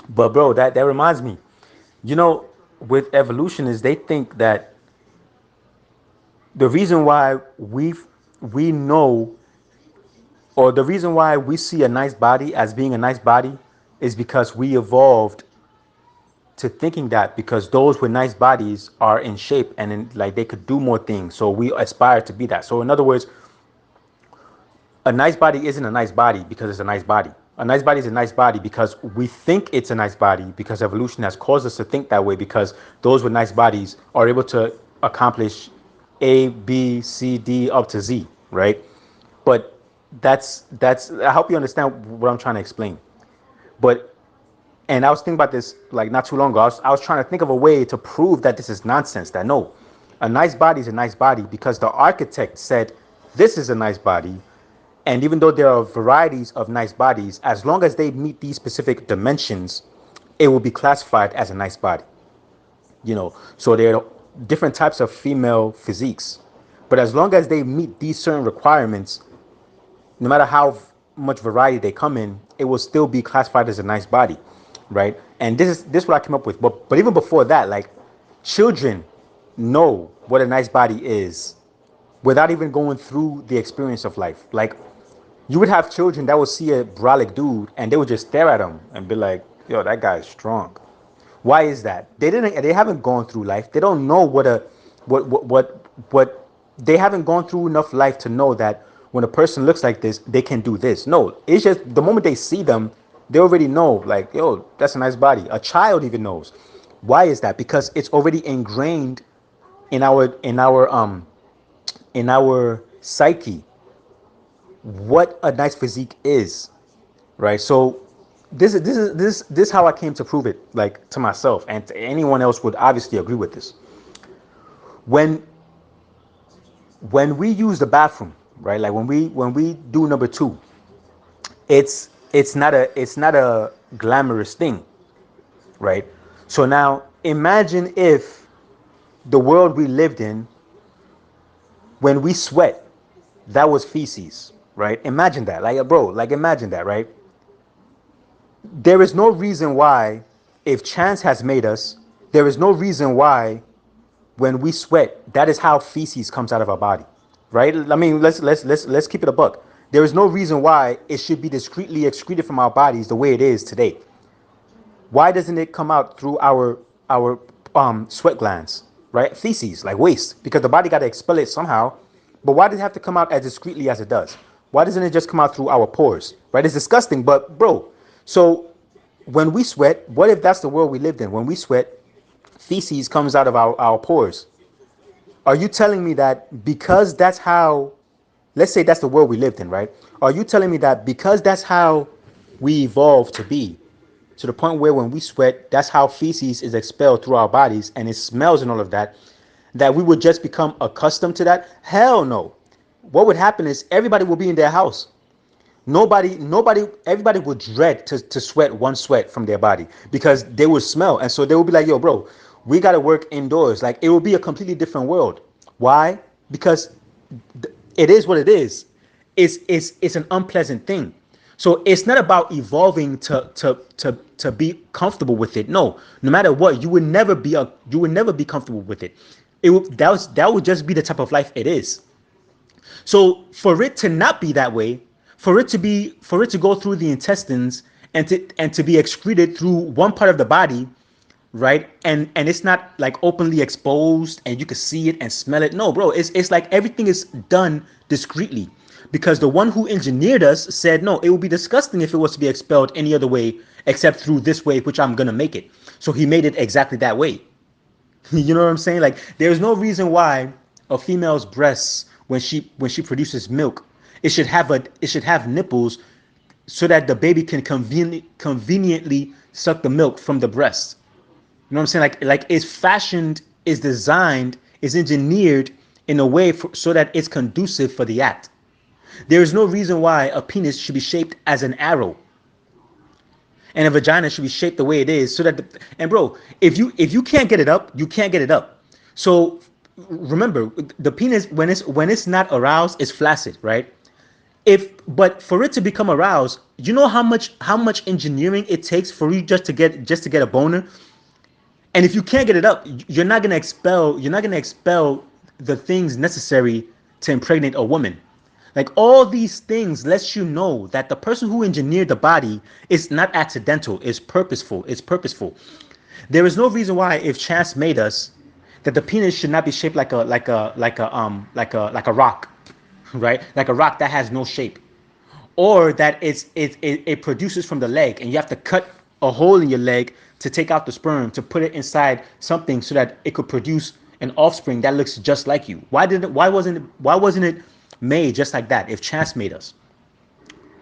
But bro, that reminds me. You know, with evolutionists, they think that the reason why we know, or the reason why we see a nice body as being a nice body, is because we evolved to thinking that because those with nice bodies are in shape and in, like they could do more things. So we aspire to be that. So in other words, a nice body isn't a nice body because it's a nice body. A nice body is a nice body because we think it's a nice body because evolution has caused us to think that way because those with nice bodies are able to accomplish A, B, C, D up to Z, right? But that's I hope you understand what I'm trying to explain. But and I was thinking about this like not too long ago. I was trying to think of a way to prove that this is nonsense. That no, a nice body is a nice body because the architect said this is a nice body. And even though there are varieties of nice bodies, as long as they meet these specific dimensions, it will be classified as a nice body. You know, so there are different types of female physiques. But as long as they meet these certain requirements, no matter how much variety they come in, it will still be classified as a nice body, right? And this is what I came up with. But even before that, like children know what a nice body is without even going through the experience of life. Like you would have children that would see a brolic dude and they would just stare at him and be like, "Yo, that guy's strong." Why is that? They haven't gone through life. They don't know what they haven't gone through enough life to know that when a person looks like this, they can do this. No, it's just the moment they see them, they already know like, "Yo, that's a nice body." A child even knows. Why is that? Because it's already ingrained in our psyche what a nice physique is, right? So this is how I came to prove it, like to myself and to anyone else would obviously agree with this. When we use the bathroom, right? Like when we do number two, it's not a glamorous thing, right? So now imagine if the world we lived in, when we sweat, that was feces, right? Imagine that, like bro, like imagine that, right? There is no reason why, if chance has made us, there is no reason why when we sweat, that is how feces comes out of our body, right? I mean, let's keep it a buck. There is no reason why it should be discreetly excreted from our bodies the way it is today. Why doesn't it come out through our sweat glands, right? Feces, like waste, because the body got to expel it somehow. But why does it have to come out as discreetly as it does? Why doesn't it just come out through our pores, right? It's disgusting, but bro, so when we sweat, what if that's the world we lived in? When we sweat, feces comes out of our pores. Are you telling me that because that's how, let's say that's the world we lived in, right? Are you telling me that because that's how we evolved to the point where when we sweat, that's how feces is expelled through our bodies and it smells and all of that, that we would just become accustomed to that? Hell no. What would happen is everybody will be in their house. Everybody would dread to sweat one sweat from their body because they would smell. And so they would be like, yo, bro, we got to work indoors. Like it would be a completely different world. Why? Because it is what it is. It's an unpleasant thing. So it's not about evolving to be comfortable with it. No, no matter what, you would never be comfortable with it. That would just be the type of life it is. So for it to not be that way, for it to go through the intestines and to be excreted through one part of the body, right? And it's not like openly exposed and you can see it and smell it. No, bro, it's like everything is done discreetly because the one who engineered us said no, it would be disgusting if it was to be expelled any other way except through this way, which I'm gonna make it. So he made it exactly that way. You know what I'm saying? Like there's no reason why a female's breasts when she produces milk, it should have nipples so that the baby can conveniently suck the milk from the breast. You know what I'm saying? Like it's fashioned, is designed, is engineered in a way so that it's conducive for the act. There is no reason why a penis should be shaped as an arrow and a vagina should be shaped the way it is so that and bro, if you can't get it up, you can't get it up. So remember, the penis when it's not aroused is flaccid, right? If but for it to become aroused, you know how much engineering it takes for you just to get a boner? And if you can't get it up, you're not gonna expel the things necessary to impregnate a woman. Like all these things lets you know that the person who engineered the body is not accidental, it's purposeful. It's purposeful. There is no reason why, if chance made us, that the penis should not be shaped like a rock, right? Like a rock that has no shape, or that it produces from the leg, and you have to cut a hole in your leg to take out the sperm to put it inside something so that it could produce an offspring that looks just like you. Why wasn't it made just like that if chance made us?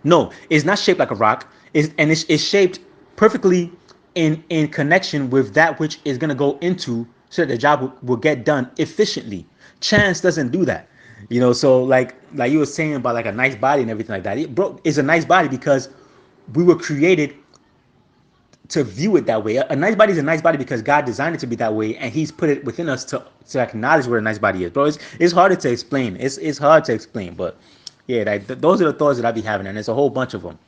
No, it's not shaped like a rock. It's shaped perfectly in connection with that which is going to go into, so that the job will get done efficiently. Chance doesn't do that. So like you were saying about like a nice body and everything like that. It's a nice body because we were created to view it that way. A nice body is a nice body because God designed it to be that way, and He's put it within us to acknowledge what a nice body is, bro. It's harder to explain. It's hard to explain, but yeah, those are the thoughts that I be having, and there's a whole bunch of them.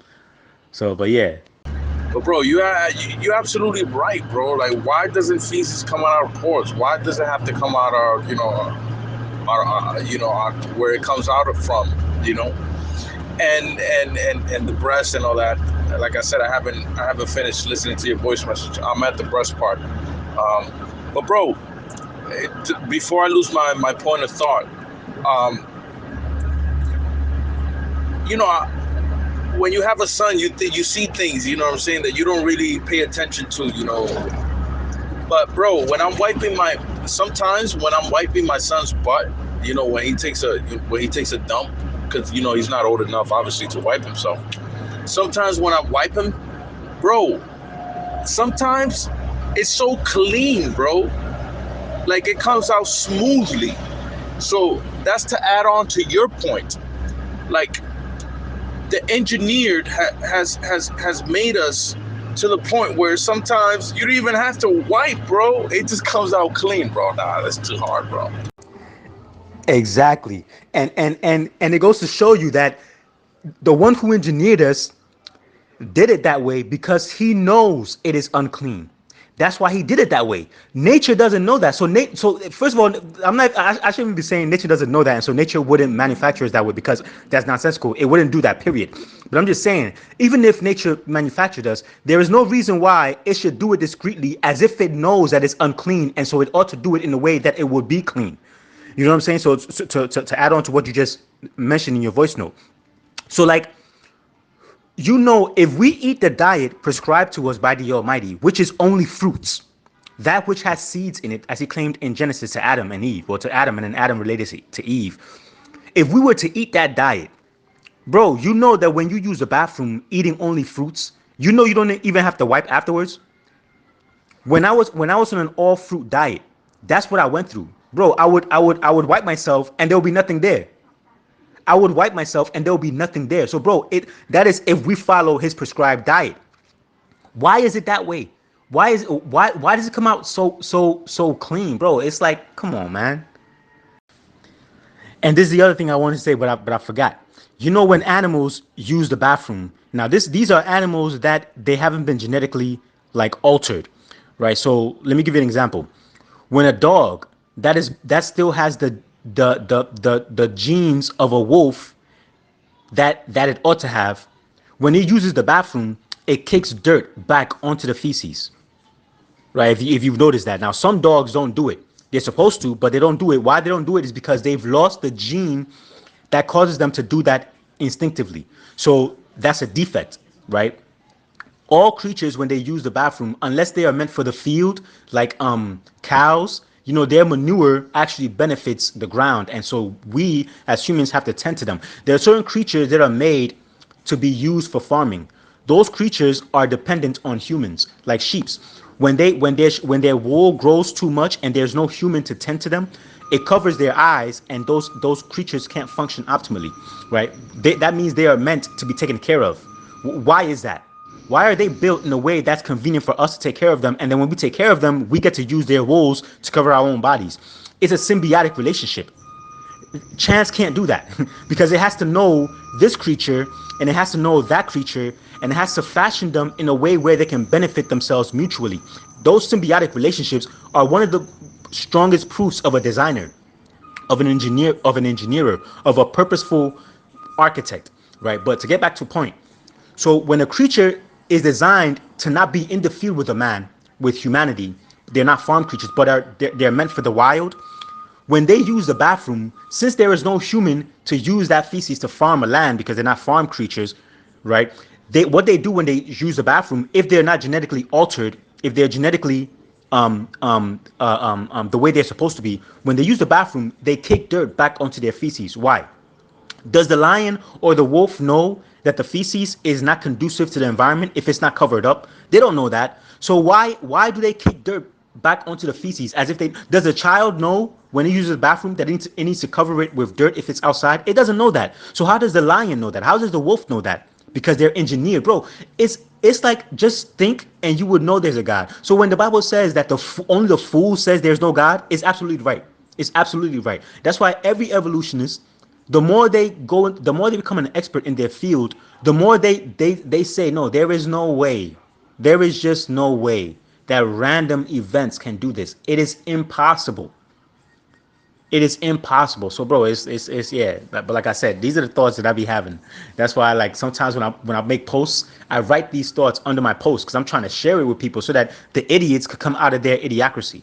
So, but yeah. But bro, you're absolutely right, bro. Like, why doesn't feces come out of pores? Why does it have to come out of where it comes out of from? And the breast and all that. Like I said, I haven't finished listening to your voice message. I'm at the breast part. But bro, before I lose my point of thought, when you have a son, you see things, you know what I'm saying, that you don't really pay attention to, But bro, sometimes when I'm wiping my son's butt, when he takes a dump, because he's not old enough obviously to wipe himself. Sometimes when I wipe him, bro, sometimes it's so clean, bro. Like it comes out smoothly. So that's to add on to your point. Like the engineered has made us to the point where sometimes you don't even have to wipe, bro. It just comes out clean, bro. Nah, that's too hard, bro. Exactly. And it goes to show you that the one who engineered us did it that way because he knows it is unclean. That's why he did it that way. Nature doesn't know that. So first of all, I shouldn't be saying nature doesn't know that, and so nature wouldn't manufacture us that way, because that's nonsensical. It wouldn't do that, period. But I'm just saying, even if nature manufactured us, there is no reason why it should do it discreetly, as if it knows that it's unclean, and so it ought to do it in a way that it would be clean. You know what I'm saying? So to add on to what you just mentioned in your voice note. So like, if we eat the diet prescribed to us by the Almighty, which is only fruits, that which has seeds in it, as He claimed in Genesis to Adam and Eve, or to Adam, and then Adam related to Eve. If we were to eat that diet, bro, that when you use the bathroom eating only fruits, you don't even have to wipe afterwards. When I was on an all fruit diet, that's what I went through, bro. I would wipe myself and there'll be nothing there. I would wipe myself and there'll be nothing there. So, bro, that is if we follow His prescribed diet. Why is it that way? Why does it come out so clean, bro? It's like, come on, man. And this is the other thing I wanted to say, but I forgot. When animals use the bathroom, now these are animals that they haven't been genetically like altered, right? So let me give you an example. When a dog that still has the genes of a wolf that it ought to have, when it uses the bathroom, it kicks dirt back onto the feces, right? If you've noticed that. Now, some dogs don't do it. They're supposed to, but they don't do it. Why they don't do it is because they've lost the gene that causes them to do that instinctively. So that's a defect, right? All creatures, when they use the bathroom, unless they are meant for the field, like cows, their manure actually benefits the ground. And so we as humans have to tend to them. There are certain creatures that are made to be used for farming. Those creatures are dependent on humans, like sheep. When their wool grows too much and there's no human to tend to them, it covers their eyes, and those creatures can't function optimally, right? That means they are meant to be taken care of. Why is that? Why are they built in a way that's convenient for us to take care of them? And then when we take care of them, we get to use their wools to cover our own bodies. It's a symbiotic relationship. Chance can't do that because it has to know this creature and it has to know that creature and it has to fashion them in a way where they can benefit themselves mutually. Those symbiotic relationships are one of the strongest proofs of a designer, of an engineer, of an engineer, of a purposeful architect, right? But to get back to point, so when a creature is designed to not be in the field with a man, with humanity, they're not farm creatures, but they're meant for the wild. When they use the bathroom, since there is no human to use that feces to farm a land because they're not farm creatures, right? What they do when they use the bathroom, if they're not genetically altered, if they're genetically the way they're supposed to be, when they use the bathroom, they take dirt back onto their feces. Why? Does the lion or the wolf know that the feces is not conducive to the environment if it's not covered up? They don't know that. So why do they kick dirt back onto the feces as if they does a child know when he uses the bathroom that it needs to cover it with dirt if it's outside? It doesn't know that. So how does the lion know that? How does the wolf know that? Because they're engineered, bro. It's like just think and you would know there's a God. So when the Bible says that only the fool says there's no God, it's absolutely right. It's absolutely right. That's why every evolutionist, the more they go, the more they become an expert in their field, the more they say, no, there is no way. There is just no way that random events can do this. It is impossible. It is impossible. So, bro, it's yeah. But like I said, these are the thoughts that I be having. That's why, like, sometimes when I make posts, I write these thoughts under my posts because I'm trying to share it with people so that the idiots could come out of their idiocracy.